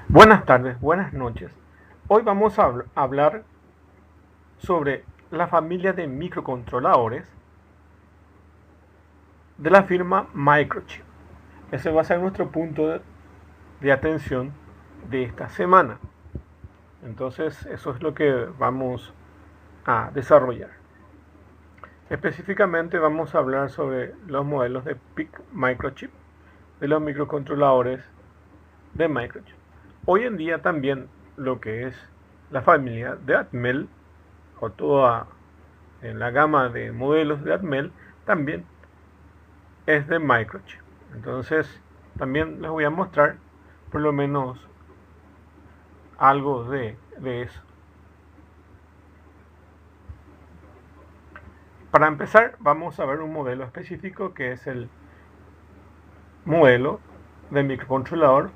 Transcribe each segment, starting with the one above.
Buenas tardes, buenas noches. Hoy vamos a hablar sobre la familia de microcontroladores de la firma Microchip. Ese va a ser nuestro punto de atención de esta semana. Entonces, eso es lo que vamos a desarrollar. Específicamente vamos a hablar sobre los modelos de PIC Microchip, de los microcontroladores de Microchip. Hoy en día también lo que es la familia de Atmel o toda en la gama de modelos de Atmel también es de Microchip. Entonces también les voy a mostrar por lo menos algo de eso. Para empezar vamos a ver un modelo específico que es el modelo de microcontrolador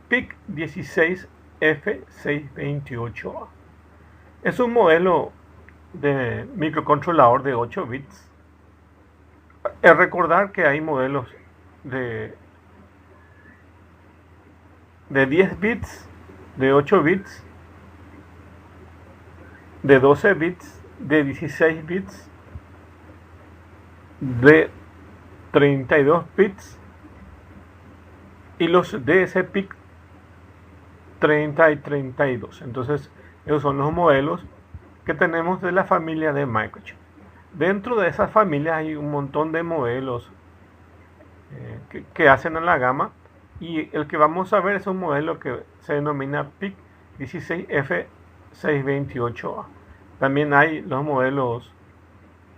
PIC16F628A. Es un modelo de microcontrolador de 8 bits. Es recordar que hay modelos de, de 10 bits, de 8 bits, de 12 bits, de 16 bits, de 32 bits y los DSPIC 30 y 32. Entonces, esos son los modelos que tenemos de la familia de Microchip. Dentro de esas familias hay un montón de modelos que hacen a la gama, y el que vamos a ver es un modelo que se denomina PIC 16F628A. También hay los modelos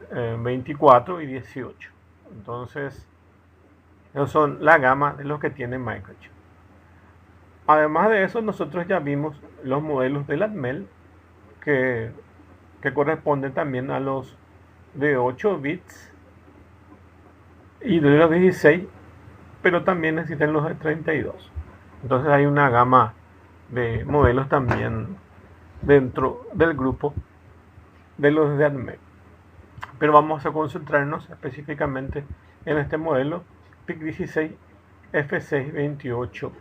24 y 18. Entonces, esos son la gama de los que tiene Microchip. Además de eso, nosotros ya vimos los modelos de Atmel que corresponden también a los de 8 bits y de los 16, pero también existen los de 32. Entonces hay una gama de modelos también dentro del grupo de los de Atmel. Pero vamos a concentrarnos específicamente en este modelo PIC16F628A.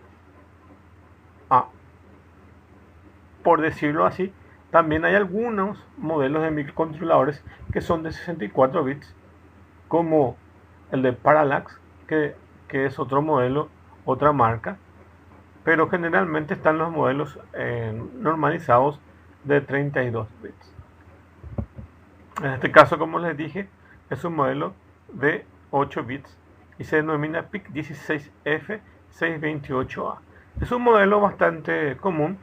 Por decirlo así, también hay algunos modelos de microcontroladores que son de 64 bits, como el de Parallax, que es otro modelo, otra marca, pero generalmente están los modelos normalizados de 32 bits. En este caso, como les dije, es un modelo de 8 bits y se denomina PIC16F628A. Es un modelo bastante común,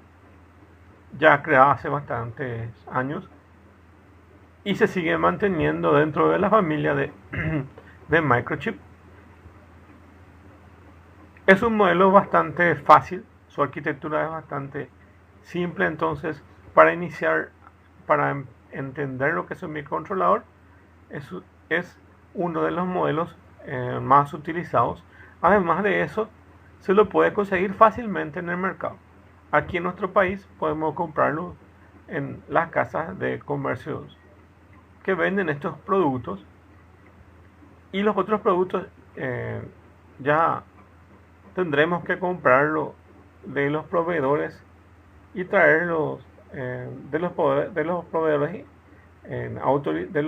ya creado hace bastantes años, y se sigue manteniendo dentro de la familia de Microchip. Es un modelo bastante fácil, su arquitectura es bastante simple. Entonces, para iniciar, para entender lo que es un microcontrolador, es uno de los modelos más utilizados. Además de eso, se lo puede conseguir fácilmente en el mercado. Aquí en nuestro país podemos comprarlo en las casas de comercios que venden estos productos, y los otros productos ya tendremos que comprarlo de los proveedores y traerlos de los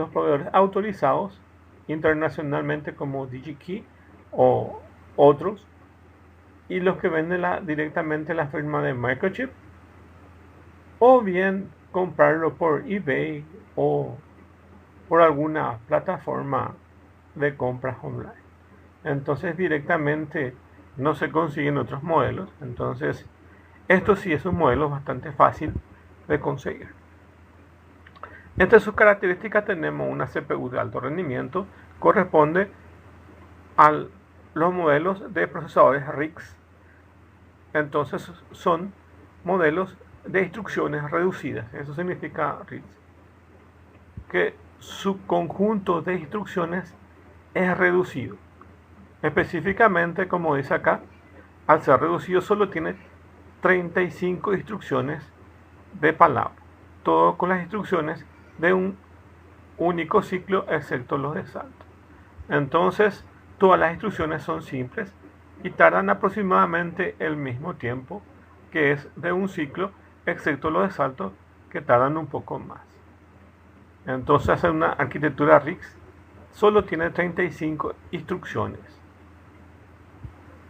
proveedores autorizados internacionalmente, como DigiKey o otros, y los que venden directamente la firma de Microchip, o bien comprarlo por eBay o por alguna plataforma de compras online. Entonces directamente no se consiguen otros modelos. Entonces esto sí es un modelo bastante fácil de conseguir. Entre sus características tenemos una CPU de alto rendimiento, corresponde a los modelos de procesadores RISC. Entonces son modelos de instrucciones reducidas. Eso significa RISC, que su conjunto de instrucciones es reducido. Específicamente, como dice acá, al ser reducido solo tiene 35 instrucciones de palabra, todo con las instrucciones de un único ciclo, excepto los de salto. Entonces, todas las instrucciones son simples y tardan aproximadamente el mismo tiempo que es de un ciclo, excepto los de salto que tardan un poco más. Entonces hacer una arquitectura RISC solo tiene 35 instrucciones.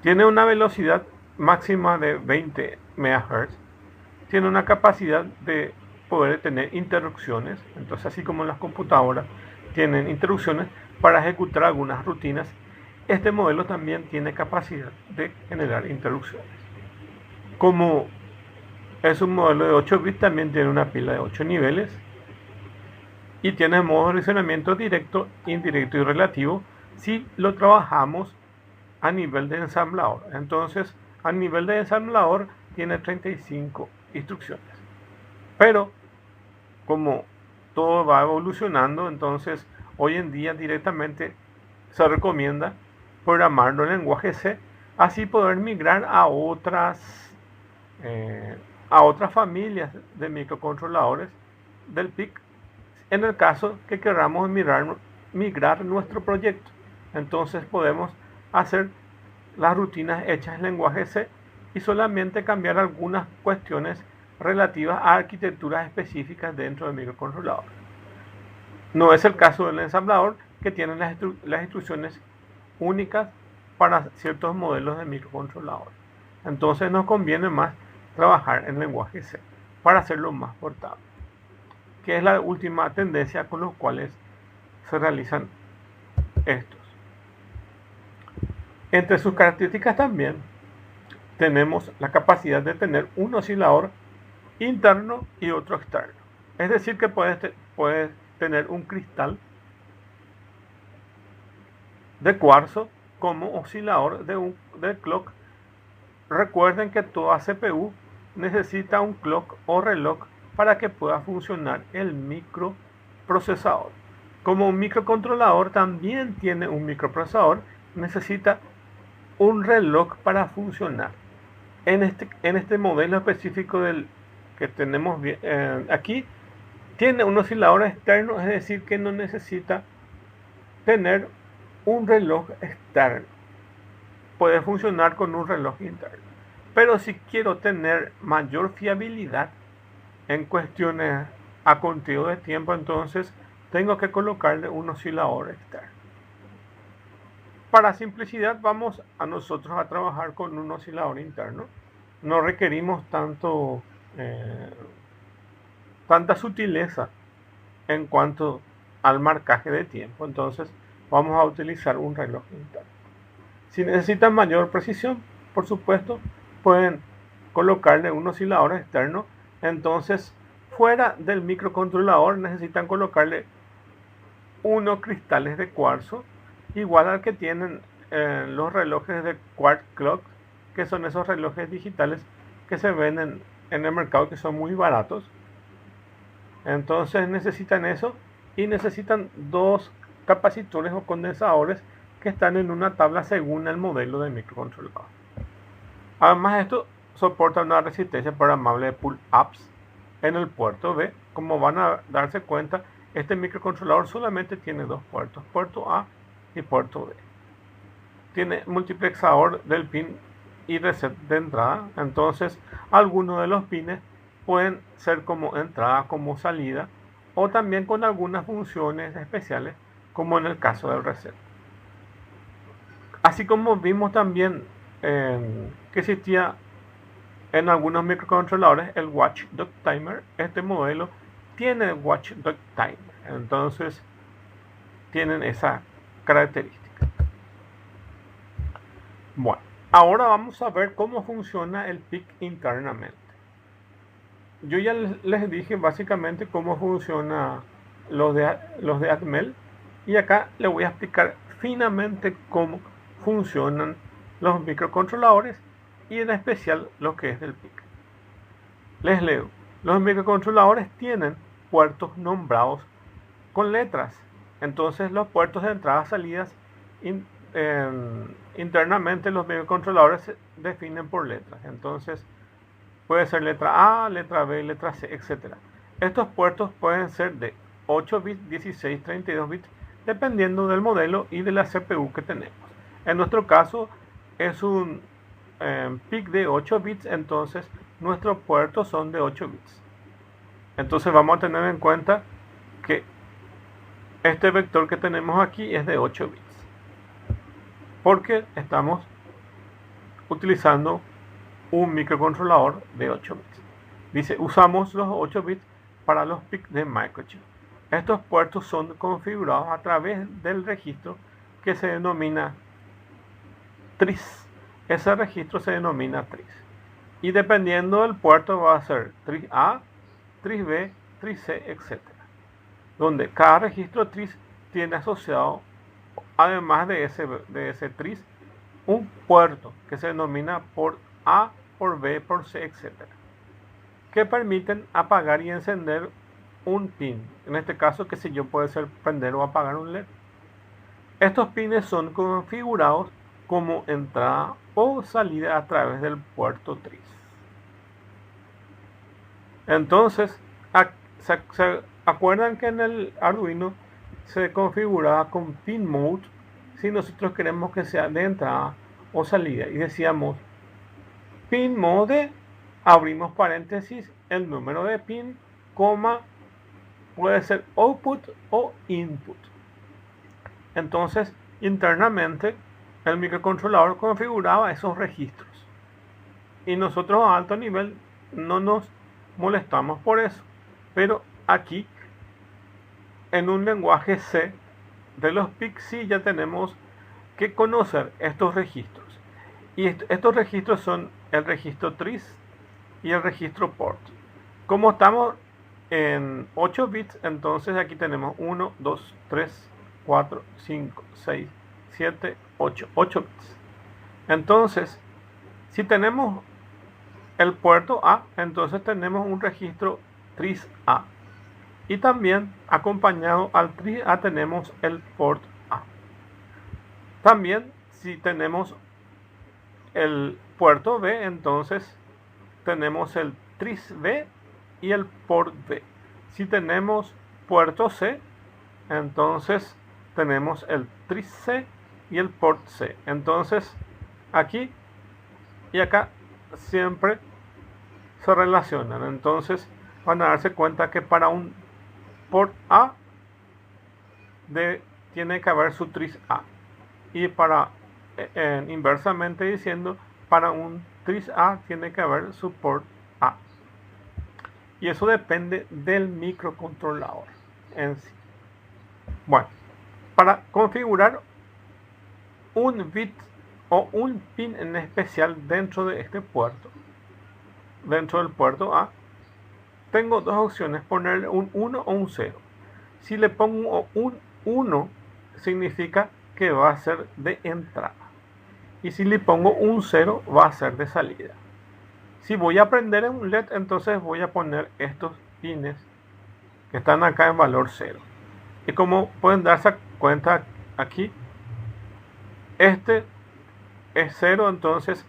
Tiene una velocidad máxima de 20 MHz. Tiene una capacidad de poder tener interrupciones. Entonces, así como las computadoras tienen interrupciones para ejecutar algunas rutinas, este modelo también tiene capacidad de generar interrupciones. Como es un modelo de 8 bits, también tiene una pila de 8 niveles. Y tiene modo de relacionamiento directo, indirecto y relativo si lo trabajamos a nivel de ensamblador. Entonces, a nivel de ensamblador tiene 35 instrucciones. Pero, como todo va evolucionando, entonces hoy en día directamente se recomienda programarlo en lenguaje C, así poder migrar a otras familias de microcontroladores del PIC, en el caso que queramos migrar nuestro proyecto. Entonces podemos hacer las rutinas hechas en lenguaje C y solamente cambiar algunas cuestiones relativas a arquitecturas específicas dentro del microcontrolador. No es el caso del ensamblador, que tiene las instrucciones únicas para ciertos modelos de microcontrolador. Entonces nos conviene más trabajar en lenguaje C para hacerlo más portable, que es la última tendencia con los cuales se realizan estos. Entre sus características también tenemos la capacidad de tener un oscilador interno y otro externo. Es decir, que puedes tener un cristal de cuarzo como oscilador de clock. Recuerden que toda CPU necesita un clock o reloj para que pueda funcionar el microprocesador. Como un microcontrolador también tiene un microprocesador, necesita un reloj para funcionar. En este modelo específico que tenemos aquí, tiene un oscilador externo, es decir, que no necesita tener un reloj externo. Puede funcionar con un reloj interno. Pero si quiero tener mayor fiabilidad en cuestiones a conteo de tiempo, entonces tengo que colocarle un oscilador externo. Para simplicidad vamos a nosotros a trabajar con un oscilador interno. No requerimos tanta sutileza en cuanto al marcaje de tiempo. Entonces vamos a utilizar un reloj interno. Si necesitan mayor precisión, por supuesto, pueden colocarle un oscilador externo. Entonces, fuera del microcontrolador necesitan colocarle unos cristales de cuarzo, igual al que tienen los relojes de Quartz Clock, que son esos relojes digitales que se venden en el mercado, que son muy baratos. Entonces necesitan eso, y necesitan dos capacitores o condensadores que están en una tabla según el modelo de microcontrolador. Además, esto soporta una resistencia programable de pull-ups en el puerto B. Como van a darse cuenta, este microcontrolador solamente tiene dos puertos, puerto A y puerto B. Tiene multiplexador del pin y reset de entrada. Entonces, algunos de los pines pueden ser como entrada, como salida, o también con algunas funciones especiales, como en el caso del reset. Así como vimos también que existía en algunos microcontroladores el Watchdog Timer, este modelo tiene Watchdog Timer. Entonces tienen esa característica. Bueno, ahora vamos a ver cómo funciona el PIC internamente. Yo ya les dije básicamente cómo funciona los de Atmel, y acá les voy a explicar finamente cómo funcionan los microcontroladores, y en especial lo que es del PIC. Les leo. Los microcontroladores tienen puertos nombrados con letras. Entonces los puertos de entradas, salidas, internamente los microcontroladores se definen por letras. Entonces puede ser letra A, letra B, letra C, etc. Estos puertos pueden ser de 8 bits, 16, 32 bits, dependiendo del modelo y de la CPU que tenemos. En nuestro caso es un PIC de 8 bits, entonces nuestros puertos son de 8 bits. Entonces vamos a tener en cuenta que este vector que tenemos aquí es de 8 bits, porque estamos utilizando un microcontrolador de 8 bits. Dice, usamos los 8 bits para los PIC de Microchip. Estos puertos son configurados a través del registro que se denomina TRIS. Ese registro se denomina TRIS. Y dependiendo del puerto va a ser TRIS A, TRIS B, TRIS C, etc. Donde cada registro TRIS tiene asociado, además de ese TRIS, un puerto que se denomina port A, por B, por C, etc. que permiten apagar y encender un pin. En este caso, que si yo puede ser prender o apagar un LED. Estos pines son configurados como entrada o salida a través del puerto TRIS. Entonces, ¿se acuerdan que en el Arduino se configuraba con pin mode si nosotros queremos que sea de entrada o salida? Y decíamos pin mode, abrimos paréntesis, el número de pin, coma, puede ser output o input. Entonces, internamente, el microcontrolador configuraba esos registros. Y nosotros a alto nivel no nos molestamos por eso. Pero aquí, en un lenguaje C de los PIC, sí ya tenemos que conocer estos registros. Y estos registros son el registro TRIS y el registro port. Como estamos en 8 bits, entonces aquí tenemos 1, 2, 3, 4, 5, 6, 7, 8 bits. Entonces, si tenemos el puerto A, entonces tenemos un registro TRIS A. Y también acompañado al TRIS A tenemos el port A. También si tenemos el puerto B, entonces tenemos el TRIS B y el port B. Si tenemos puerto C, entonces tenemos el TRIS C y el port C. Entonces aquí y acá siempre se relacionan. Entonces van a darse cuenta que para un port A tiene que haber su TRIS A. Y para inversamente diciendo, para un TRIS A tiene que haber su port A. Y eso depende del microcontrolador en sí. Bueno, para configurar un bit o un pin en especial dentro de este puerto, dentro del puerto A, tengo dos opciones: ponerle un 1 o un 0. Si le pongo un 1, significa que va a ser de entrada. Y si le pongo un 0, va a ser de salida. Si voy a prender un LED, entonces voy a poner estos pines que están acá en valor 0. Y como pueden darse cuenta aquí, este es 0, entonces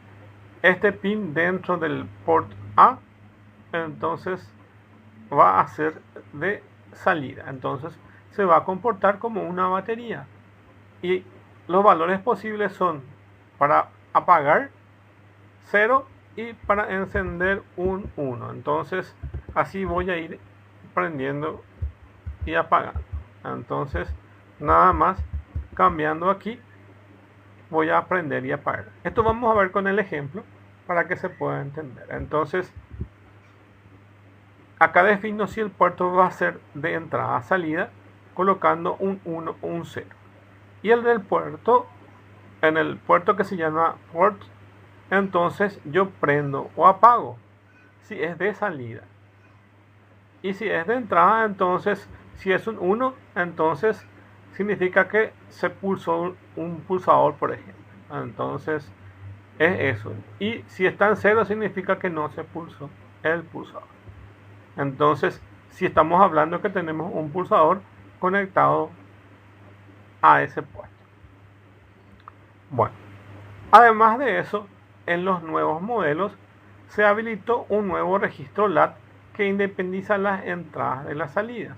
este pin dentro del port A, entonces va a ser de salida. Entonces se va a comportar como una batería. Y los valores posibles son para apagar 0 y para encender un 1. Entonces así voy a ir prendiendo y apagando. Entonces nada más cambiando aquí voy a prender y apagar. Esto vamos a ver con el ejemplo para que se pueda entender. Entonces acá defino si el puerto va a ser de entrada a salida colocando un 1 o un 0. Y el del puerto, en el puerto que se llama port, entonces yo prendo o apago si es de salida. Y si es de entrada, entonces si es un 1, entonces significa que se pulsó un pulsador, por ejemplo. Entonces es eso. Y si está en 0, significa que no se pulsó el pulsador. Entonces, si estamos hablando que tenemos un pulsador conectado a ese puerto. Bueno, además de eso, en los nuevos modelos se habilitó un nuevo registro LAT que independiza las entradas de las salidas.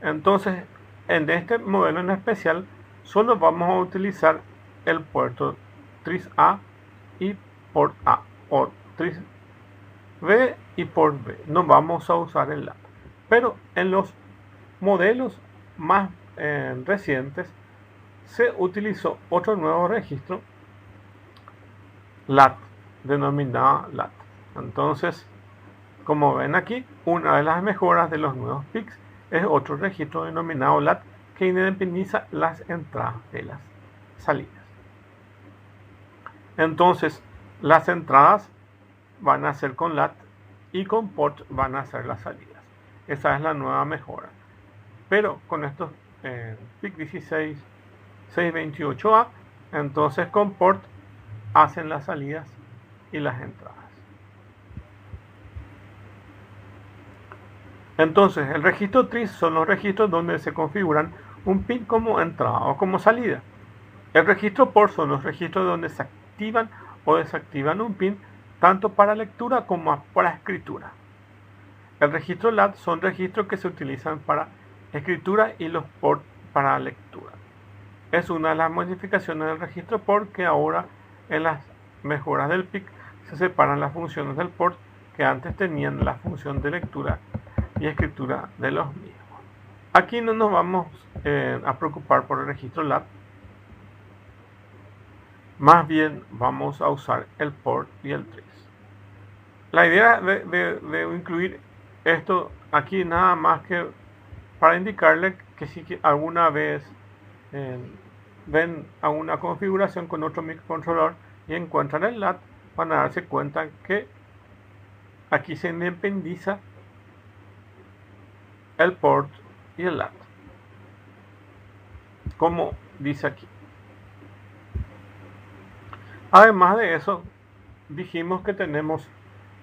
Entonces, en este modelo en especial, solo vamos a utilizar el puerto TRIS A y port A, o TRIS V y port B. No vamos a usar el LAT. Pero en los modelos más recientes se utilizó otro nuevo registro LAT, denominado LAT. Entonces, como ven aquí, una de las mejoras de los nuevos PICs es otro registro denominado LAT que independiza las entradas de las salidas. Entonces, las entradas van a ser con LAT y con port van a ser las salidas. Esa es la nueva mejora. Pero con estos PIC 16628A, entonces con port hacen las salidas y las entradas. Entonces, el registro TRIS son los registros donde se configuran un pin como entrada o como salida. El registro port son los registros donde se activan o desactivan un pin tanto para lectura como para escritura. El registro LAT son registros que se utilizan para escritura y los port para lectura. Es una de las modificaciones del registro port que ahora en las mejoras del PIC se separan las funciones del port que antes tenían la función de lectura y escritura de los mismos. Aquí no nos vamos a preocupar por el registro LAT. Más bien vamos a usar el port y el TRIS. La idea de incluir esto aquí nada más que para indicarle que si alguna vez ven a una configuración con otro microcontrolador y encuentran el LAT, van a darse cuenta que aquí se independiza el port y el LAT, como dice aquí. Además de eso, dijimos que tenemos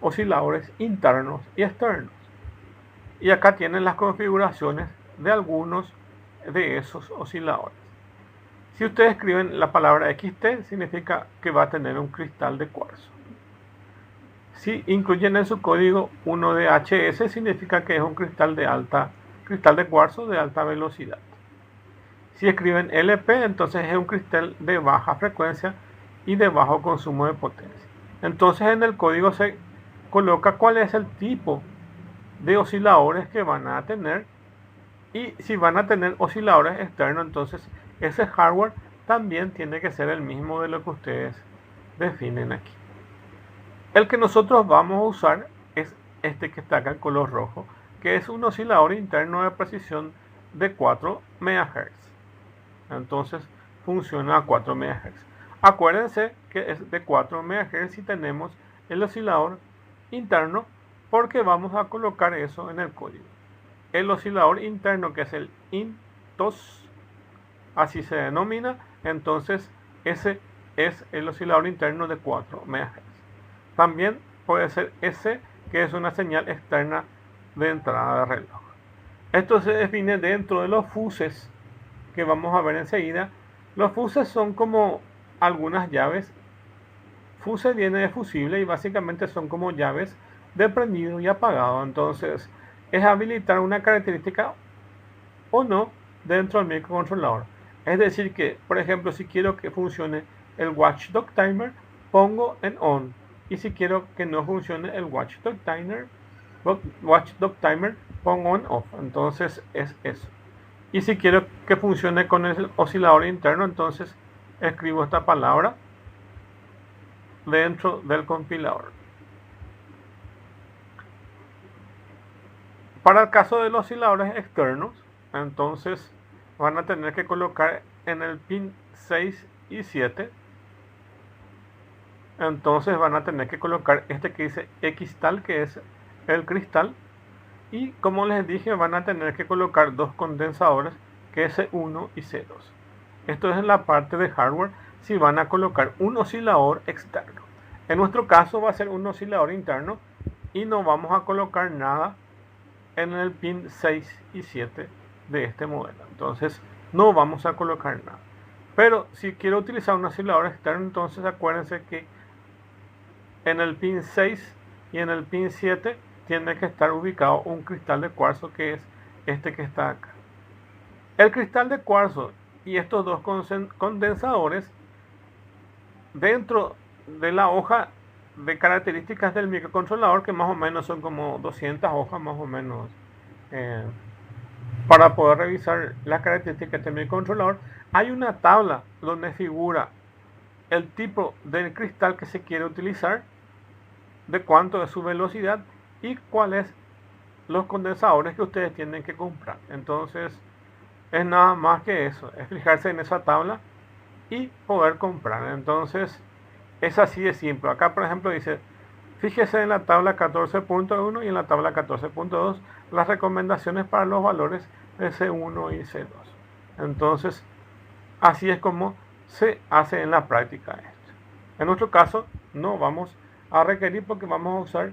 osciladores internos y externos. Y acá tienen las configuraciones de algunos de esos osciladores. Si ustedes escriben la palabra XT, significa que va a tener un cristal de cuarzo. Si incluyen en su código uno de HS, significa que es un cristal de cuarzo de alta velocidad. Si escriben LP, entonces es un cristal de baja frecuencia y de bajo consumo de potencia. Entonces en el código se coloca cuál es el tipo de osciladores que van a tener, y si van a tener osciladores externos, entonces ese hardware también tiene que ser el mismo de lo que ustedes definen aquí. El que nosotros vamos a usar es este que está acá en color rojo, que es un oscilador interno de precisión de 4 MHz. Entonces funciona a 4 MHz. Acuérdense que es de 4 MHz si tenemos el oscilador interno, porque vamos a colocar eso en el código. El oscilador interno, que es el INTOS, así se denomina, entonces ese es el oscilador interno de 4 MHz. También puede ser ese, que es una señal externa de entrada de reloj. Esto se define dentro de los fuses que vamos a ver enseguida. Los fuses son como algunas llaves. Fuse viene de fusible y básicamente son como llaves de prendido y apagado. Entonces es habilitar una característica o no dentro del microcontrolador. Es decir que, por ejemplo, si quiero que funcione el Watchdog Timer, pongo en on. Y si quiero que no funcione el Watchdog Timer, pongo en off. Entonces es eso. Y si quiero que funcione con el oscilador interno, entonces escribo esta palabra dentro del compilador. Para el caso de los osciladores externos, entonces van a tener que colocar en el pin 6 y 7. Entonces van a tener que colocar este que dice Xtal, que es el cristal. Y como les dije, van a tener que colocar dos condensadores, que es C1 y C2. Esto es en la parte de hardware, si van a colocar un oscilador externo. En nuestro caso va a ser un oscilador interno y no vamos a colocar nada en el pin 6 y 7 de este modelo. Entonces no vamos a colocar nada. Pero si quiero utilizar un oscilador externo, entonces acuérdense que en el pin 6 y en el pin 7 tiene que estar ubicado un cristal de cuarzo, que es este que está acá. El cristal de cuarzo y estos dos condensadores, dentro de la hoja de características del microcontrolador, que más o menos son como 200 hojas más o menos, para poder revisar las características del microcontrolador. Hay una tabla donde figura el tipo del cristal que se quiere utilizar, de cuánto es su velocidad y cuáles los condensadores que ustedes tienen que comprar. Entonces es nada más que eso, es fijarse en esa tabla y poder comprar. Entonces es así de simple. Acá por ejemplo dice, fíjese en la tabla 14.1 y en la tabla 14.2 las recomendaciones para los valores de C1 y C2. Entonces así es como se hace en la práctica esto. En nuestro caso no vamos a requerir porque vamos a usar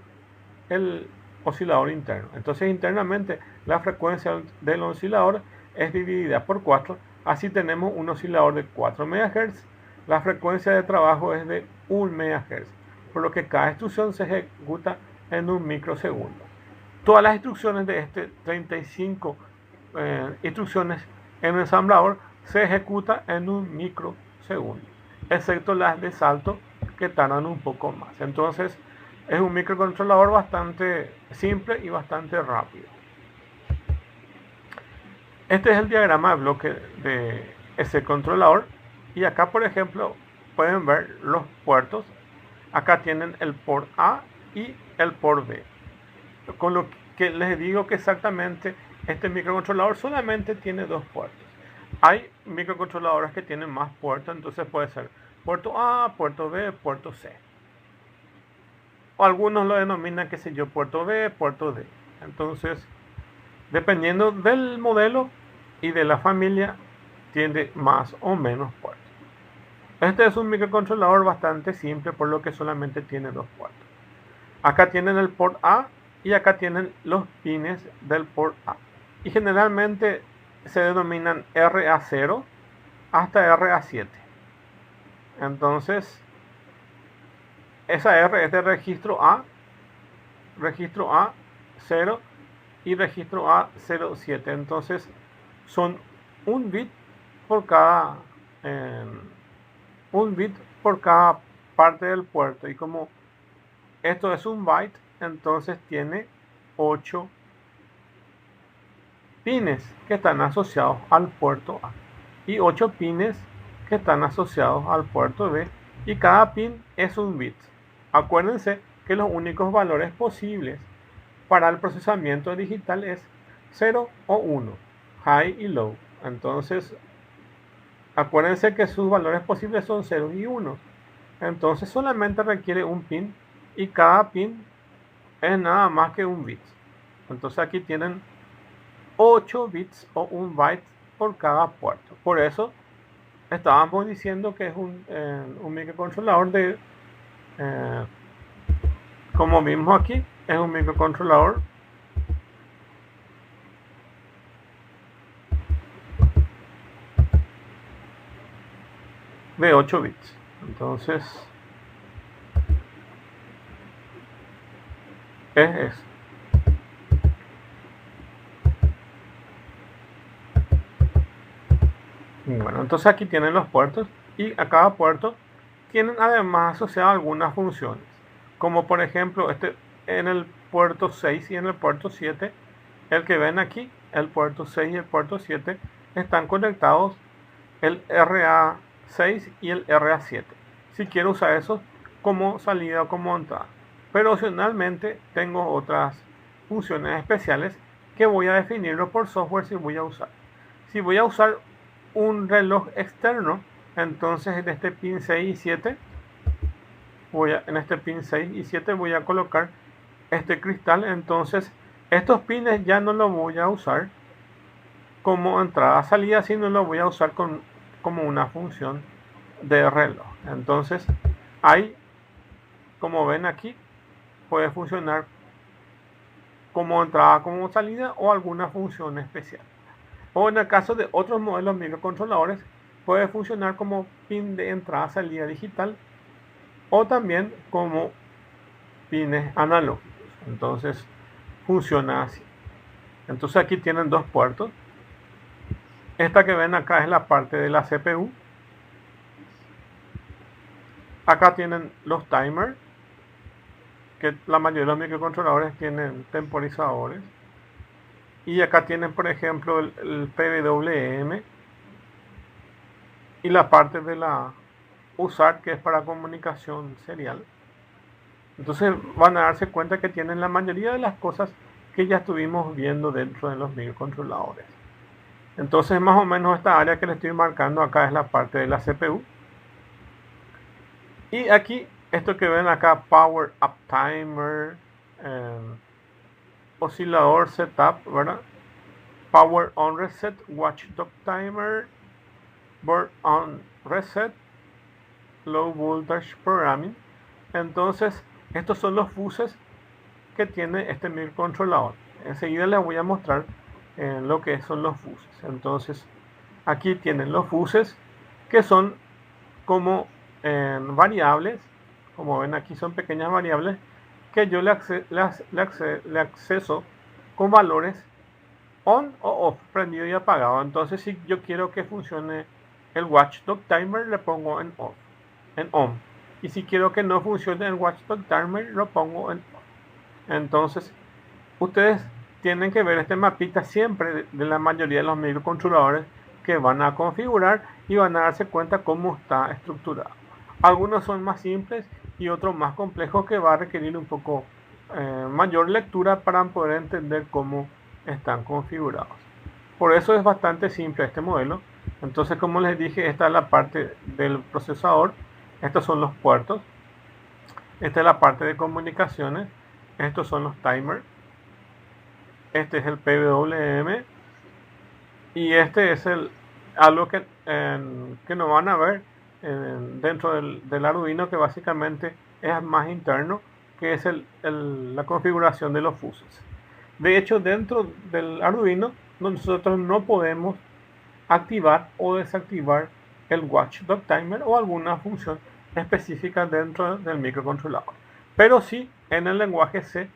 el oscilador interno. Entonces internamente la frecuencia del oscilador es dividida por 4. Así tenemos un oscilador de 4 MHz. La frecuencia de trabajo es de 1 MHz, por lo que cada instrucción se ejecuta en un microsegundo. Todas las instrucciones de este 35 instrucciones en el ensamblador se ejecuta en un microsegundo, excepto las de salto que tardan un poco más. Entonces es un microcontrolador bastante simple y bastante rápido. Este es el diagrama de bloque de ese controlador, y acá por ejemplo pueden ver los puertos. Acá tienen el port A y el port B, con lo que les digo que exactamente este microcontrolador solamente tiene dos puertos. Hay microcontroladores que tienen más puertos, entonces puede ser puerto A, puerto B, puerto C. O algunos lo denominan, qué sé yo, puerto B, puerto D. Entonces, dependiendo del modelo y de la familia, tiene más o menos puertos. Este es un microcontrolador bastante simple, por lo que solamente tiene dos puertos. Acá tienen el port A y acá tienen los pines del port A. Y generalmente se denominan RA0 hasta RA7. Entonces, esa R es de registro A0 y registro A07. Entonces, son un bit por cada parte del puerto. Y como esto es un byte, entonces tiene 8 pines que están asociados al puerto A y 8 pines que están asociados al puerto B, y cada pin es un bit. Acuérdense que los únicos valores posibles para el procesamiento digital es 0 o 1, high y low. Entonces acuérdense que sus valores posibles son 0 y 1. Entonces solamente requiere un pin y cada pin es nada más que un bit. Entonces aquí tienen 8 bits o un byte por cada puerto. Por eso estábamos diciendo que es un microcontrolador de, como vimos aquí, es un microcontrolador de 8 bits. Entonces es eso. Bueno, entonces aquí tienen los puertos, y a cada puerto tienen además asociado algunas funciones, como por ejemplo en el puerto 6 y en el puerto 7, el que ven aquí, el puerto 6 y el puerto 7 están conectados el RA6 y el RA7. Si quiero usar eso como salida o como entrada, pero opcionalmente tengo otras funciones especiales que voy a definirlo por software si voy a usar. Si voy a usar un reloj externo, entonces en este pin 6 y 7 en este pin 6 y 7 voy a colocar este cristal. Entonces estos pines ya no los voy a usar como entrada salida, sino lo voy a usar como una función de reloj. Entonces ahí, como ven aquí, puede funcionar como entrada, como salida o alguna función especial. O en el caso de otros modelos microcontroladores, puede funcionar como pin de entrada-salida digital o también como pines analógicos. Entonces funciona así. Entonces aquí tienen dos puertos. Esta que ven acá es la parte de la CPU. Acá tienen los timers que la mayoría de los microcontroladores tienen temporizadores. Y acá tienen, por ejemplo, el PWM y la parte de la USART, que es para comunicación serial. Entonces van a darse cuenta que tienen la mayoría de las cosas que ya estuvimos viendo dentro de los microcontroladores. Entonces más o menos esta área que le estoy marcando acá es la parte de la CPU. Y aquí, esto que ven acá, Power Up Timer, oscilador setup, ¿verdad? Power on reset, watchdog timer, board on reset, low voltage programming. Entonces, estos son los fuses que tiene este microcontrolador. Enseguida les voy a mostrar lo que son los fuses. Entonces, aquí tienen los fuses que son como variables. Como ven aquí son pequeñas variables que yo le acceso con valores on o off, prendido y apagado. Entonces si yo quiero que funcione el watchdog timer, le pongo en off, en on. Y si quiero que no funcione el watchdog timer, lo pongo en off. Entonces ustedes tienen que ver este mapita siempre de la mayoría de los microcontroladores que van a configurar y van a darse cuenta cómo está estructurado. Algunos son más simples y otros más complejos que va a requerir un poco mayor lectura para poder entender cómo están configurados. Por eso es bastante simple este modelo. Entonces, como les dije, esta es la parte del procesador, estos son los puertos, esta es la parte de comunicaciones, estos son los timers, este es el PWM y este es algo que no van a ver dentro del Arduino, que básicamente es más interno, que es la configuración de los fuses. De hecho, dentro del Arduino nosotros no podemos activar o desactivar el watchdog timer o alguna función específica dentro del microcontrolador, pero sí en el lenguaje C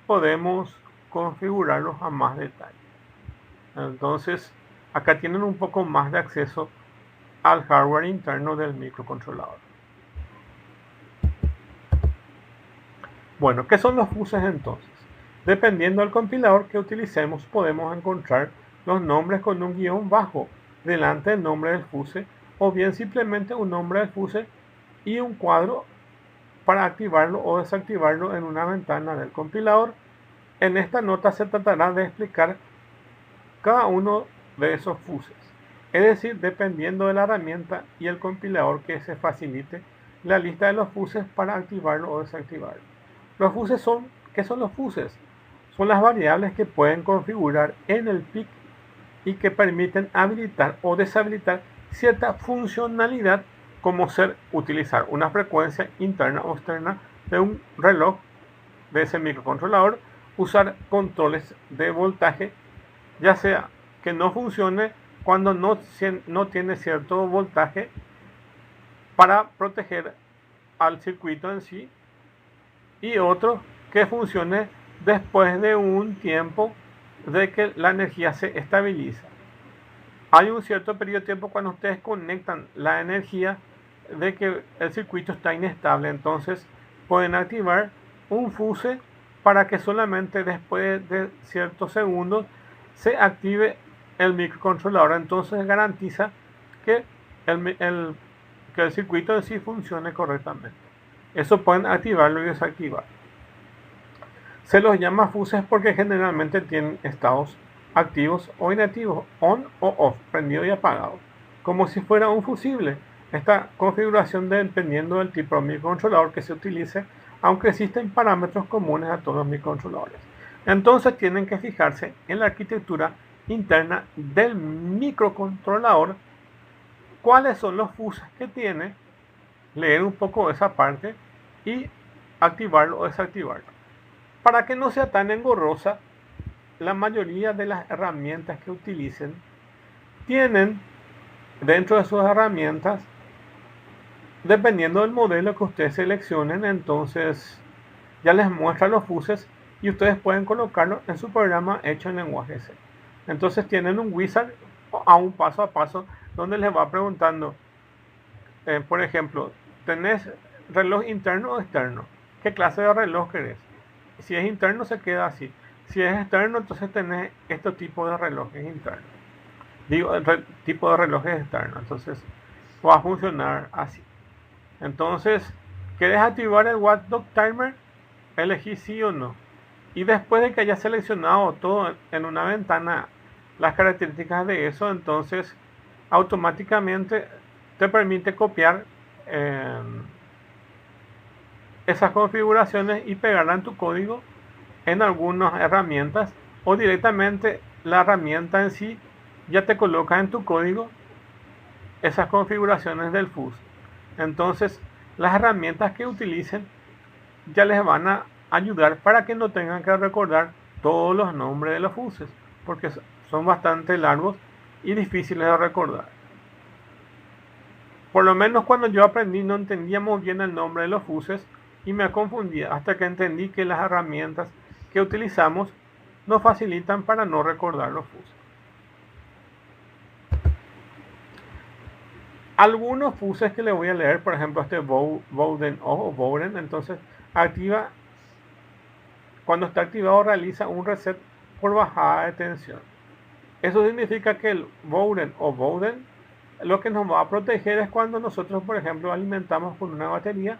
podemos configurarlos a más detalle. Entonces acá tienen un poco más de acceso al hardware interno del microcontrolador. Bueno, ¿qué son los fuses entonces? Dependiendo del compilador que utilicemos, podemos encontrar los nombres con un guión bajo delante del nombre del fuse, o bien simplemente un nombre del fuse y un cuadro para activarlo o desactivarlo en una ventana del compilador. En esta nota se tratará de explicar cada uno de esos fuses, es decir, dependiendo de la herramienta y el compilador que se facilite la lista de los fuses para activarlo o desactivarlo. Los fuses ¿qué son los fuses? Son las variables que pueden configurar en el PIC y que permiten habilitar o deshabilitar cierta funcionalidad, como utilizar una frecuencia interna o externa de un reloj de ese microcontrolador, usar controles de voltaje, ya sea que no funcione cuando no tiene cierto voltaje, para proteger al circuito en sí, y otro que funcione después de un tiempo de que la energía se estabiliza. Hay un cierto periodo de tiempo cuando ustedes conectan la energía de que el circuito está inestable, entonces pueden activar un fuse para que solamente después de ciertos segundos se active el microcontrolador. Entonces garantiza que el circuito en sí funcione correctamente. Eso pueden activarlo y desactivar. Se los llama fuses porque generalmente tienen estados activos o inactivos, on o off, prendido y apagado, como si fuera un fusible. Esta configuración dependiendo del tipo de microcontrolador que se utilice, aunque existen parámetros comunes a todos los microcontroladores. Entonces tienen que fijarse en la arquitectura interna del microcontrolador, cuáles son los fuses que tiene, leer un poco esa parte y activarlo o desactivarlo. Para que no sea tan engorrosa, la mayoría de las herramientas que utilicen tienen dentro de sus herramientas, dependiendo del modelo que ustedes seleccionen, entonces ya les muestra los fuses y ustedes pueden colocarlo en su programa hecho en lenguaje C. Entonces tienen un wizard a un paso a paso donde les va preguntando, por ejemplo, ¿tenés reloj interno o externo? qué clase de reloj querés. Si es interno se queda así. Si es externo, entonces tenés este tipo de relojes internos. Digo, tipo de relojes externos. Entonces va a funcionar así. Entonces, ¿querés activar el Watchdog Timer? Elegí sí o no. Y después de que hayas seleccionado todo en una ventana, las características de eso, entonces automáticamente te permite copiar esas configuraciones y pegarla en tu código en algunas herramientas, o directamente la herramienta en sí ya te coloca en tu código esas configuraciones del FUS. Entonces las herramientas que utilicen ya les van a ayudar para que no tengan que recordar todos los nombres de los fuses, porque son bastante largos y difíciles de recordar. Por lo menos cuando yo aprendí no entendíamos bien el nombre de los fuses y me confundía hasta que entendí que las herramientas que utilizamos nos facilitan para no recordar los fuses. Algunos fuses que le voy a leer, por ejemplo este Bowden o Bowden, entonces activa, cuando está activado realiza un reset por bajada de tensión. Eso significa que el Bowden o Bowden lo que nos va a proteger es cuando nosotros, por ejemplo, alimentamos con una batería.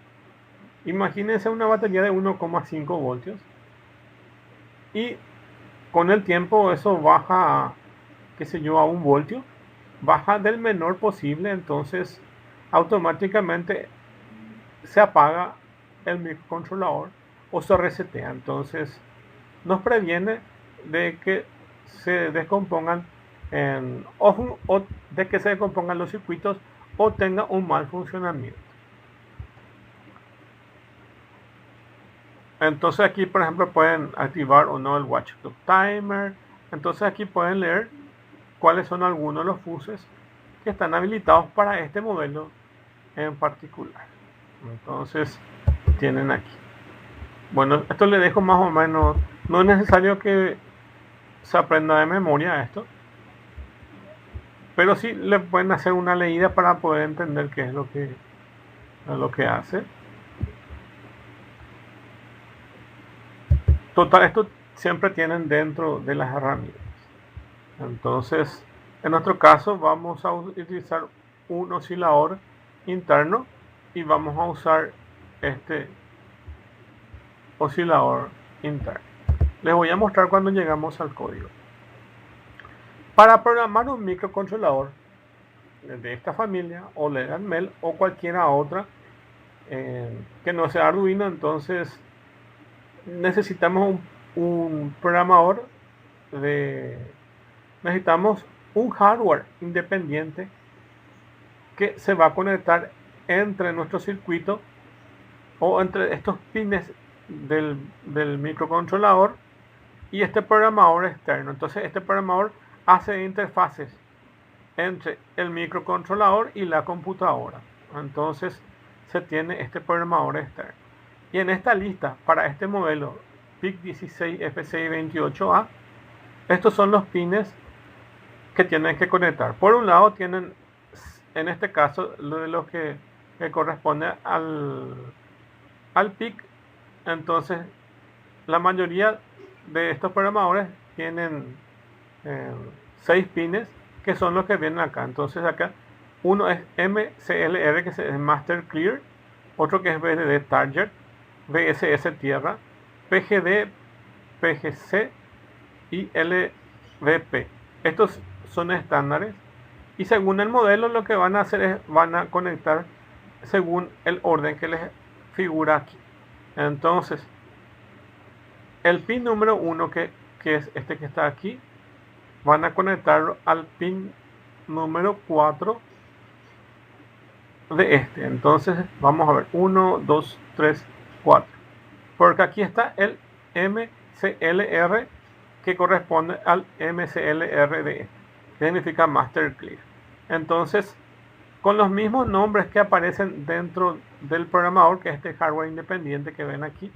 Imagínense una batería de 1,5 voltios y con el tiempo eso baja, qué sé yo, a 1 voltio, baja del menor posible, entonces automáticamente se apaga el microcontrolador o se resetea. Entonces nos previene de que se descompongan o de que se descompongan los circuitos o tenga un mal funcionamiento. Entonces aquí, por ejemplo, pueden activar o no el Watchdog Timer. Entonces aquí pueden leer cuáles son algunos de los fuses que están habilitados para este modelo en particular. Entonces tienen aquí. Bueno, esto le dejo más o menos. No es necesario que se aprenda de memoria esto, pero sí le pueden hacer una leída para poder entender qué es lo que hace. Total, esto siempre tienen dentro de las herramientas. Entonces, en nuestro caso vamos a utilizar un oscilador interno y vamos a usar este oscilador interno. Les voy a mostrar cuando llegamos al código. Para programar un microcontrolador de esta familia o Legan-Mel o cualquiera otra que no sea Arduino, entonces necesitamos un programador necesitamos un hardware independiente que se va a conectar entre nuestro circuito o entre estos pines del microcontrolador y este programador externo. Entonces este programador hace interfaces entre el microcontrolador y la computadora. Entonces se tiene este programador externo. Y en esta lista, para este modelo PIC16F628A, estos son los pines que tienen que conectar. Por un lado tienen, en este caso, lo que corresponde al PIC. Entonces, la mayoría de estos programadores tienen 6 pines, que son los que vienen acá. Entonces acá, uno es MCLR, que es Master Clear, otro que es BDD Target, VSS Tierra, PGD, PGC y LVP. Estos son estándares y según el modelo lo que van a hacer es van a conectar según el orden que les figura aquí. Entonces el pin número 1 que es este que está aquí, van a conectarlo al pin número 4 de este. Entonces vamos a ver 1, 2, 3, 4, porque aquí está el MCLR que corresponde al MCLR de este, que significa Master Clear. Entonces, con los mismos nombres que aparecen dentro del programador, que es este hardware independiente que ven aquí,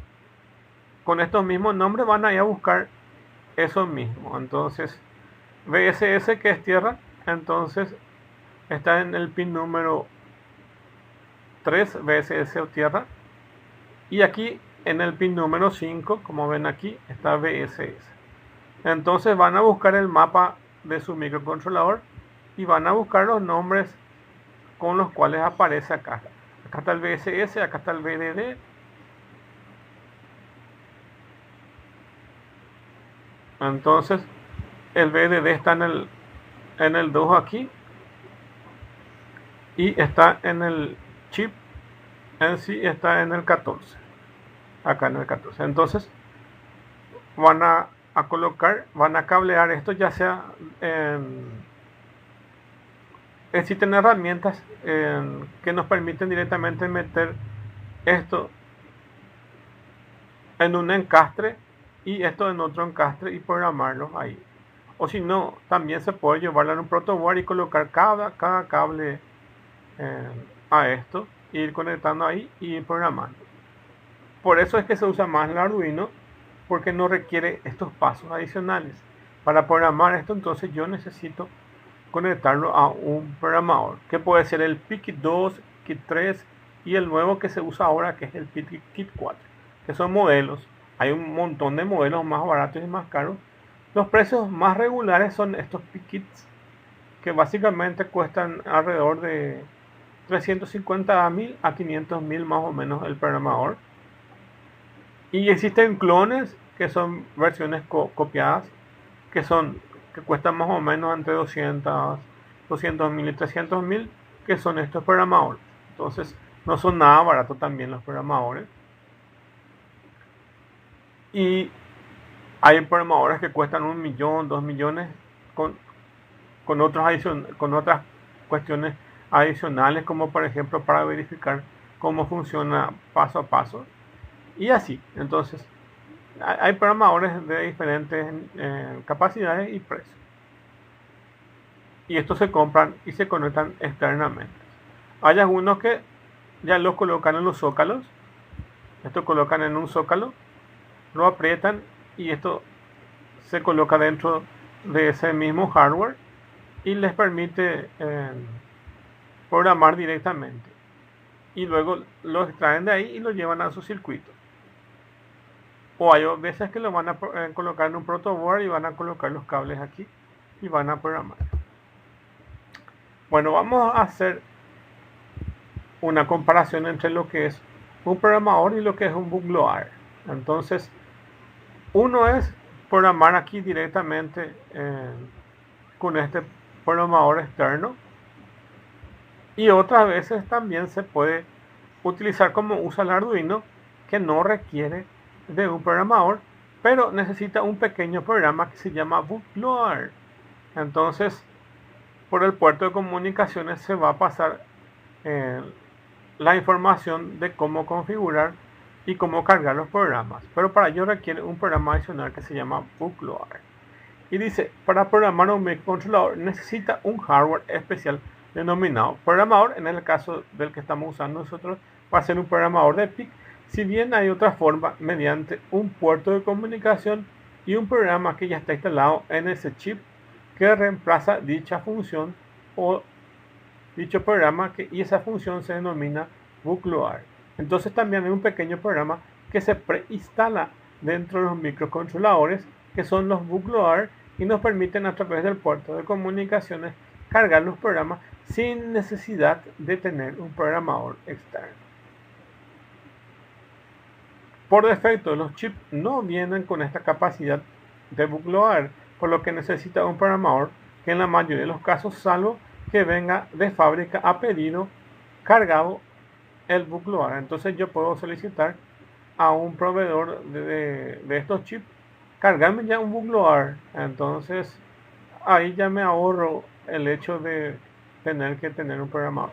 con estos mismos nombres van a ir a buscar eso mismo. Entonces, VSS, que es tierra, entonces está en el pin número 3, VSS o tierra. Y aquí en el pin número 5, como ven aquí, está VSS. Entonces van a buscar el mapa de su microcontrolador y van a buscar los nombres con los cuales aparece acá. Acá está el VSS, acá está el VDD. Entonces el VDD está en el 2 aquí y está en el chip en sí, está en el 14. Acá en el 14. Entonces van a colocar, van a cablear esto, ya sea existen herramientas que nos permiten directamente meter esto en un encastre y esto en otro encastre y programarlo ahí. O si no, también se puede llevarlo en un protoboard y colocar cada cable a esto, e ir conectando ahí y ir programando. Por eso es que se usa más el Arduino, porque no requiere estos pasos adicionales. Para programar esto, entonces yo necesito conectarlo a un programador, que puede ser el PIC 2, Kit 3 y el nuevo que se usa ahora, que es el Kit 4, que son modelos. Hay un montón de modelos más baratos y más caros. Los precios más regulares son estos PIC-Kits, que básicamente cuestan alrededor de 350.000 a 500.000 más o menos el programador. Y existen clones que son versiones copiadas, que cuestan más o menos entre 200.000 y 300.000, que son estos programadores. Entonces no son nada baratos también los programadores. Y hay programadores que cuestan 1 millón, 2 millones con otras cuestiones adicionales, como por ejemplo para verificar cómo funciona paso a paso. Y así, entonces, hay programadores de diferentes capacidades y precios. Y estos se compran y se conectan externamente. Hay algunos que ya los colocan en los zócalos. Esto colocan en un zócalo, lo aprietan y esto se coloca dentro de ese mismo hardware y les permite programar directamente. Y luego lo extraen de ahí y lo llevan a su circuito. O hay veces que lo van a colocar en un protoboard y van a colocar los cables aquí y van a programar. Bueno, vamos a hacer una comparación entre lo que es un programador y lo que es un bootloader. Entonces, uno es programar aquí directamente con este programador externo, y otras veces también se puede utilizar como usa el Arduino, que no requiere de un programador, pero necesita un pequeño programa que se llama bootloader. Entonces, por el puerto de comunicaciones se va a pasar la información de cómo configurar y cómo cargar los programas, pero para ello requiere un programa adicional que se llama bootloader. Y dice, para programar un microcontrolador necesita un hardware especial denominado programador. En el caso del que estamos usando nosotros, va a ser un programador de PIC, si bien hay otra forma mediante un puerto de comunicación y un programa que ya está instalado en ese chip que reemplaza dicha función o dicho programa, y esa función se denomina bootloader. Entonces también hay un pequeño programa que se preinstala dentro de los microcontroladores, que son los bootloader, y nos permiten a través del puerto de comunicaciones cargar los programas sin necesidad de tener un programador externo. Por defecto, los chips no vienen con esta capacidad de bootloader, por lo que necesita un programador que en la mayoría de los casos, salvo que venga de fábrica a pedido cargado el bootloader. Entonces yo puedo solicitar a un proveedor de estos chips cargarme ya un bootloader. Entonces ahí ya me ahorro el hecho de tener que tener un programador.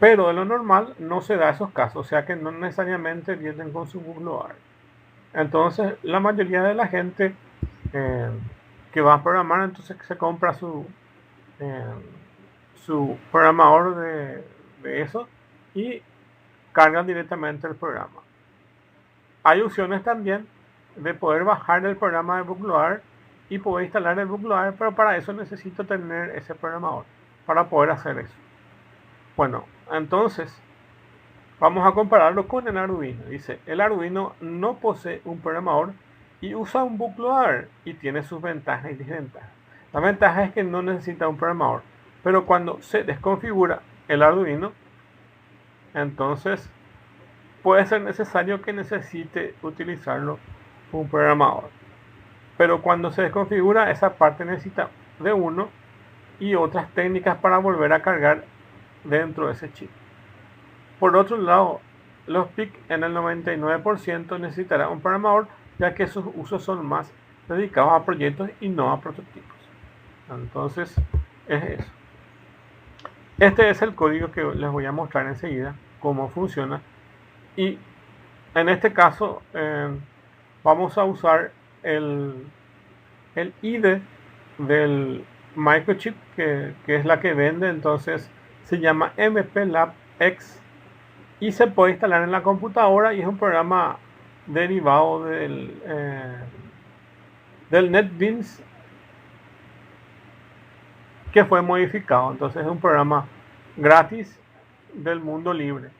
Pero de lo normal no se da esos casos, o sea que no necesariamente vienen con su bootloader. Entonces la mayoría de la gente que va a programar, entonces se compra su programador de eso y cargan directamente el programa. Hay opciones también de poder bajar el programa de bootloader y poder instalar el bootloader, pero para eso necesito tener ese programador para poder hacer eso. Bueno, entonces vamos a compararlo con el Arduino. Dice, el Arduino no posee un programador y usa un bootloader y tiene sus ventajas y desventajas. La ventaja es que no necesita un programador, pero cuando se desconfigura el Arduino, entonces puede ser necesario que necesite utilizarlo un programador. Pero cuando se desconfigura, esa parte necesita de uno y otras técnicas para volver a cargar dentro de ese chip. Por otro lado, los PIC en el 99% necesitará un programador, ya que sus usos son más dedicados a proyectos y no a prototipos. Entonces, es eso. Este es el código que les voy a mostrar enseguida, cómo funciona. Y en este caso, vamos a usar el IDE del microchip, que es la que vende. Entonces, se llama MPLAB X y se puede instalar en la computadora y es un programa derivado del NetBeans que fue modificado. Entonces es un programa gratis del mundo libre,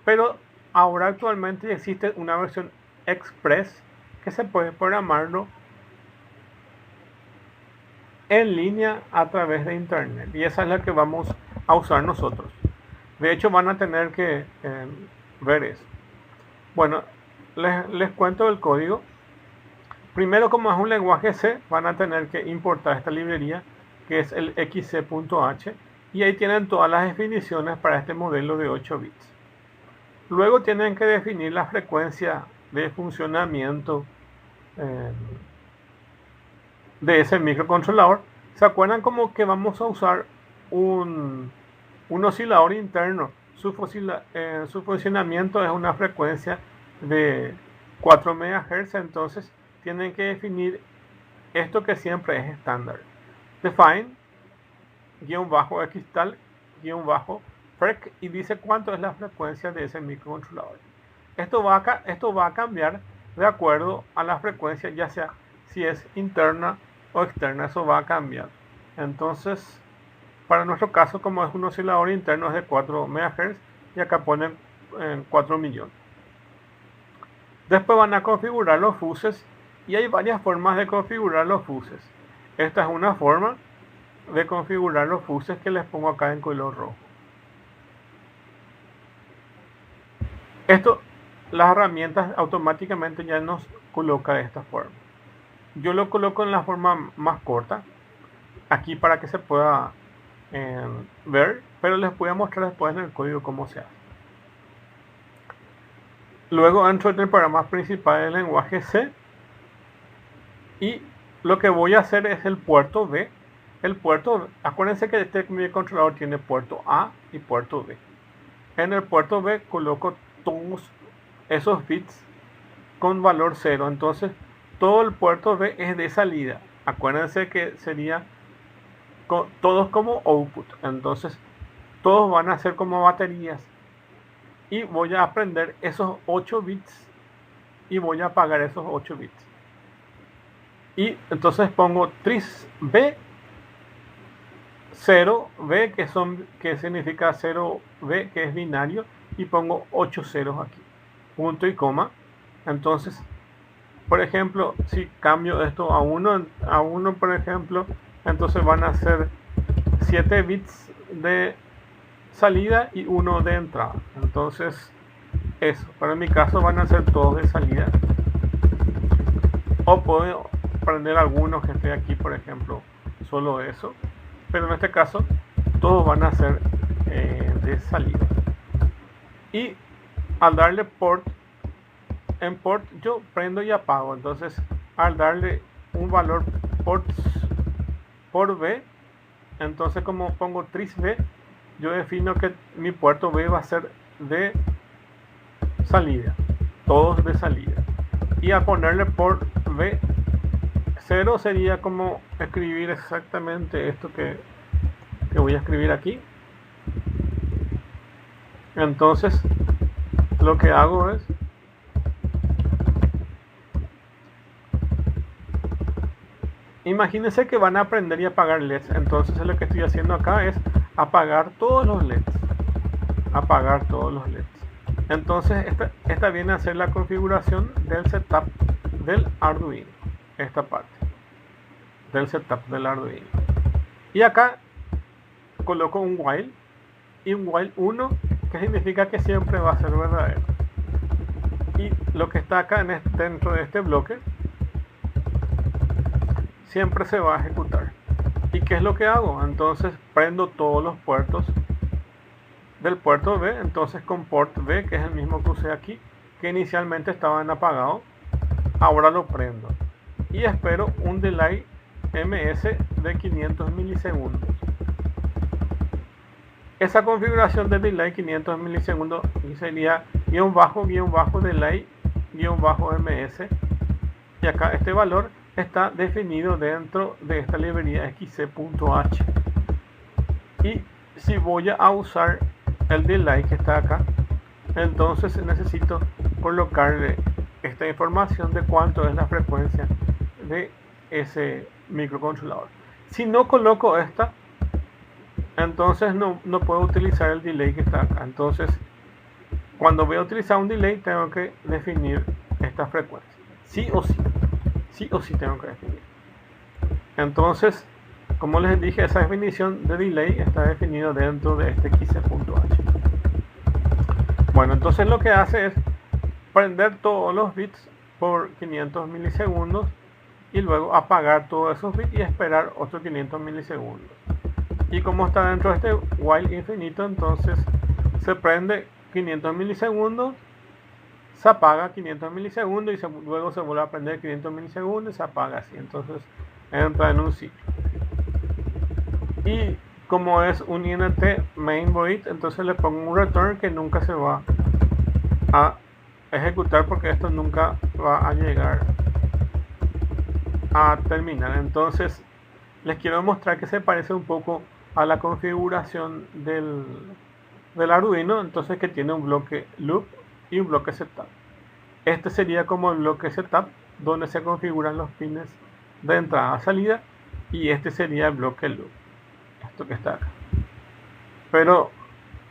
pero ahora actualmente existe una versión Express que se puede programarlo en línea a través de internet, y esa es la que vamos a usar nosotros. De hecho, van a tener que ver eso. Bueno, les cuento el código. Primero, como es un lenguaje C, van a tener que importar esta librería, que es el xc.h, y ahí tienen todas las definiciones para este modelo de 8 bits. Luego tienen que definir la frecuencia de funcionamiento de ese microcontrolador. ¿Se acuerdan como que vamos a usar un oscilador interno? Su funcionamiento es una frecuencia de 4 MHz, entonces tienen que definir esto que siempre es estándar. Define _xtal _frec y dice cuánto es la frecuencia de ese microcontrolador. Esto va a cambiar de acuerdo a la frecuencia, ya sea si es interna o externa, eso va a cambiar. Entonces, para nuestro caso, como es un oscilador interno, es de 4 MHz y acá ponen 4 millones. Después van a configurar los fuses y hay varias formas de configurar los fuses. Esta es una forma de configurar los fuses que les pongo acá en color rojo. Esto, las herramientas automáticamente ya nos coloca de esta forma. Yo lo coloco en la forma más corta, aquí para que se pueda ver, pero les voy a mostrar después en el código cómo se hace. Luego entro en el programa principal del lenguaje C y lo que voy a hacer es el puerto B. Acuérdense que este microcontrolador tiene puerto A y puerto B. En el puerto B coloco todos esos bits con valor 0. Entonces todo el puerto B es de salida. Acuérdense que sería todos como output. Entonces todos van a ser como baterías. Y voy a aprender esos 8 bits y voy a apagar esos 8 bits. Y entonces pongo tris B, 0B, que significa 0B, que es binario, y pongo 8 ceros aquí, punto y coma. Entonces, por ejemplo, si cambio esto a 1, por ejemplo, entonces van a ser 7 bits de salida y 1 de entrada. Entonces, eso, pero en mi caso van a ser todos de salida. O puedo prender algunos que esté aquí, por ejemplo, solo eso. Pero en este caso, todos van a ser de salida. Y al darle port, en port yo prendo y apago. Entonces, al darle un valor por B, entonces como pongo tris B, yo defino que mi puerto B va a ser de salida, todos de salida. Y a ponerle port B 0 sería como escribir exactamente esto que voy a escribir aquí. Entonces lo que hago es imagínense que van a aprender y apagar LEDs. Entonces lo que estoy haciendo acá es apagar todos los LEDs. apagar todos los LEDs. Entonces esta viene a ser la configuración del setup del Arduino, esta parte del setup del Arduino. Y acá coloco un while y un while 1, que significa que siempre va a ser verdadero. Y lo que está acá dentro de este bloque siempre se va a ejecutar. ¿Y qué es lo que hago? Entonces prendo todos los puertos del puerto B, entonces con port B, que es el mismo que usé aquí, que inicialmente estaban apagados, ahora lo prendo y espero un delay ms de 500 milisegundos. Esa configuración de delay 500 milisegundos sería guión bajo delay ms, y acá este valor está definido dentro de esta librería xc.h. Y si voy a usar el delay que está acá, entonces necesito colocarle esta información de cuánto es la frecuencia de ese microcontrolador. Si no coloco esta, entonces no puedo utilizar el delay que está acá. Entonces, cuando voy a utilizar un delay, tengo que definir esta frecuencia. Sí o sí tengo que definir. Entonces, como les dije, esa definición de delay está definida dentro de este xc.h. Bueno, entonces lo que hace es prender todos los bits por 500 milisegundos y luego apagar todos esos bits y esperar otros 500 milisegundos. Y como está dentro de este while infinito, entonces se prende 500 milisegundos, se apaga 500 milisegundos y luego se vuelve a prender 500 milisegundos y se apaga así. Entonces entra en un ciclo. Y como es un int main void, entonces le pongo un return que nunca se va a ejecutar porque esto nunca va a llegar a terminar. Entonces les quiero mostrar que se parece un poco a la configuración del Arduino, entonces que tiene un bloque loop y un bloque setup. Este sería como el bloque setup, donde se configuran los pines de entrada a salida, y este sería el bloque loop, esto que está acá. Pero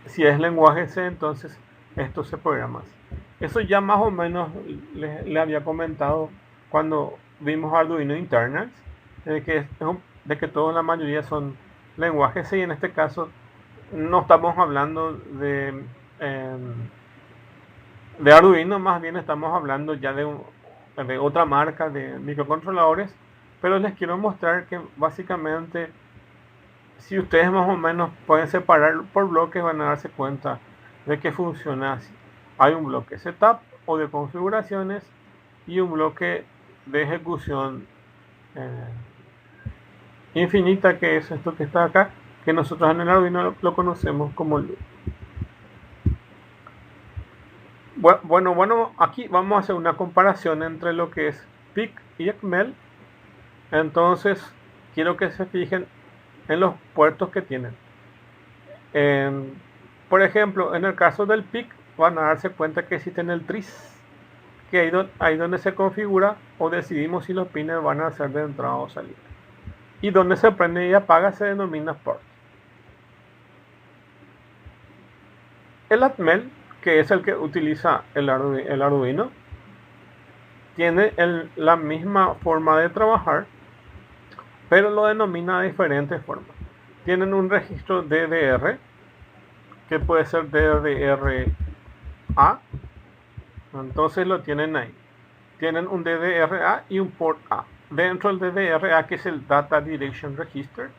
si es lenguaje C, entonces esto se programa así. Eso ya más o menos le había comentado cuando vimos Arduino Internals, de que todos, la mayoría son lenguajes C, y en este caso no estamos hablando de Arduino, más bien estamos hablando ya de otra marca de microcontroladores, pero les quiero mostrar que básicamente si ustedes más o menos pueden separar por bloques, van a darse cuenta de que funciona así. Hay un bloque setup o de configuraciones y un bloque de ejecución infinita, que es esto que está acá, que nosotros en el Arduino lo conocemos como loop. Bueno, aquí vamos a hacer una comparación entre lo que es PIC y ECMEL. Entonces quiero que se fijen en los puertos que tienen. Por ejemplo, en el caso del PIC van a darse cuenta que existe el tris, que ahí donde se configura o decidimos si los pines van a ser de entrada o salida, y donde se prende y apaga se denomina port. El ATMEL, que es el que utiliza el Arduino, tiene la misma forma de trabajar, pero lo denomina de diferentes formas. Tienen un registro DDR, que puede ser DDR-A, entonces lo tienen ahí. Tienen un DDR-A y un port A. Dentro del DDR-A, que es el Data Direction Register,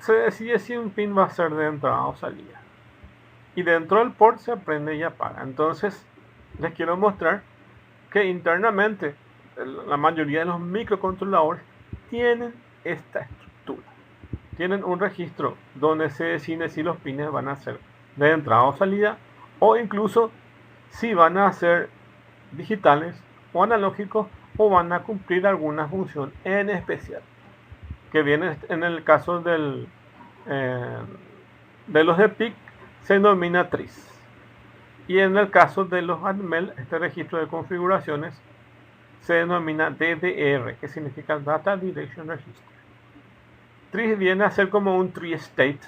se decide si un pin va a ser de entrada o salida. Y dentro del port se prende y apaga. Entonces les quiero mostrar que internamente la mayoría de los microcontroladores tienen esta estructura. Tienen un registro donde se decide si los pines van a ser de entrada o salida, o incluso si van a ser digitales o analógicos, o van a cumplir alguna función en especial, que viene en el caso de los de PIC se denomina tris, y en el caso de los ATMEL, este registro de configuraciones se denomina DDR, que significa Data Direction Register. Tris viene a ser como un tree state,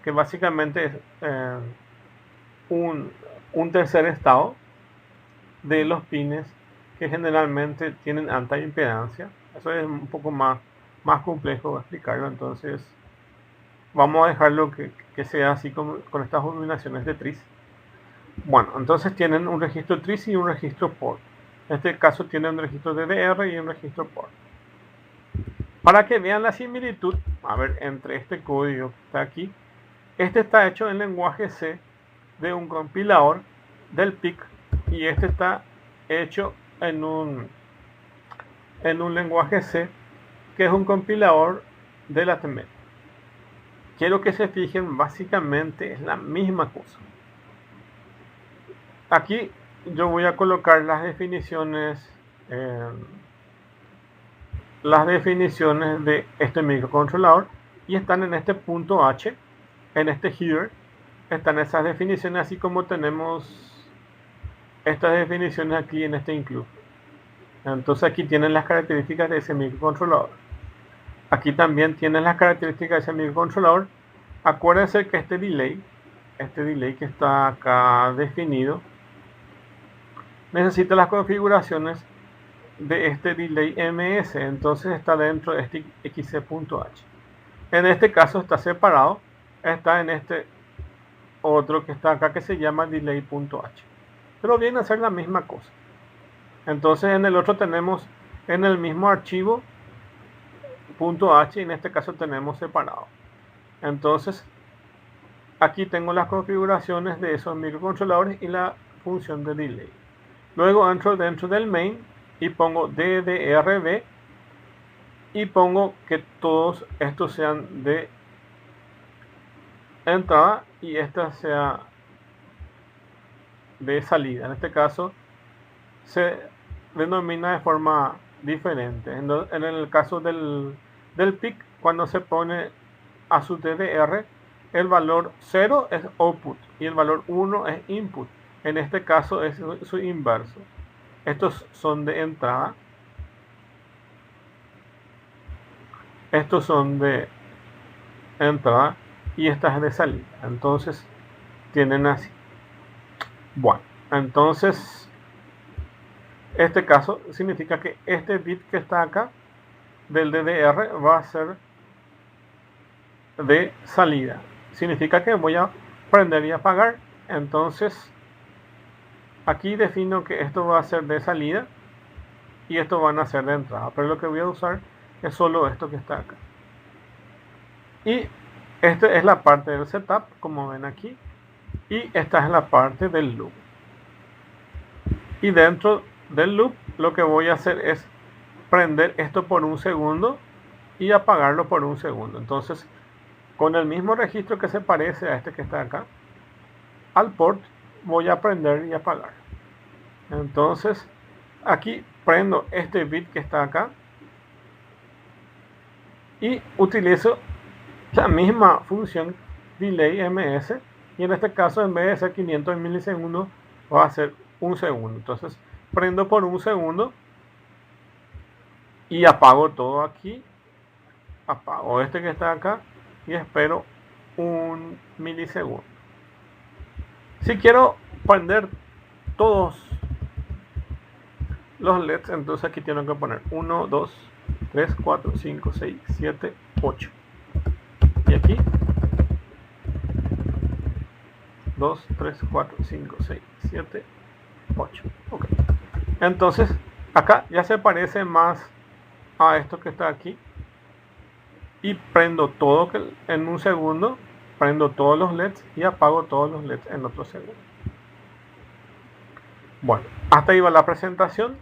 que básicamente un tercer estado de los pines que generalmente tienen alta impedancia. Eso es un poco más complejo de explicarlo, entonces vamos a dejarlo que sea así con estas combinaciones de tris. Bueno, entonces tienen un registro tris y un registro port. En este caso tienen un registro DDR y un registro port. Para que vean la similitud, a ver, entre este código que está aquí, este está hecho en lenguaje C de un compilador del PIC y este está hecho en un lenguaje C que es un compilador de la TML. Quiero que se fijen, básicamente es la misma cosa. Aquí yo voy a colocar las definiciones de este microcontrolador y están en este punto H, en este header, están esas definiciones, así como tenemos estas definiciones aquí en este include. Entonces aquí tienen las características de ese microcontrolador. Aquí también tienen las características de ese microcontrolador. Acuérdense que este delay que está acá definido, necesita las configuraciones de este delay ms, entonces está dentro de este xc.h. En este caso está separado, está en este otro que está acá que se llama delay.h, pero viene a ser la misma cosa. Entonces en el otro tenemos en el mismo archivo .h y en este caso tenemos separado. Entonces aquí tengo las configuraciones de esos microcontroladores y la función de delay. Luego entro dentro del main y pongo ddrb y pongo que todos estos sean de entrada y esta sea de salida. En este caso se denomina de forma diferente. En el caso del PIC, cuando se pone a su DDR, el valor 0 es output y el valor 1 es input. En este caso es su inverso. Estos son de entrada. Estos son de entrada y estas de salida. Entonces tienen así. Bueno, entonces este caso significa que este bit que está acá del DDR va a ser de salida. Significa que voy a prender y apagar. Entonces aquí defino que esto va a ser de salida y esto van a ser de entrada, pero lo que voy a usar es solo esto que está acá. Y esta es la parte del setup, como ven aquí, y esta es la parte del loop. Y dentro del loop lo que voy a hacer es prender esto por un segundo y apagarlo por un segundo. Entonces con el mismo registro que se parece a este que está acá, al port voy a prender y apagar. Entonces aquí prendo este bit que está acá y utilizo la misma función delay ms y en este caso en vez de ser 500 milisegundos va a ser un segundo. Entonces prendo por un segundo y apago todo aquí, apago este que está acá y espero un milisegundo. Si quiero prender todos los LEDs, entonces aquí tengo que poner 1, 2, 3, 4, 5, 6, 7, 8. Y aquí 2, 3, 4, 5, 6, 7, 8. Ok. Entonces acá ya se parece más a esto que está aquí. Y prendo todo en un segundo, prendo todos los LEDs y apago todos los LEDs en otro segundo. Bueno, hasta ahí va la presentación.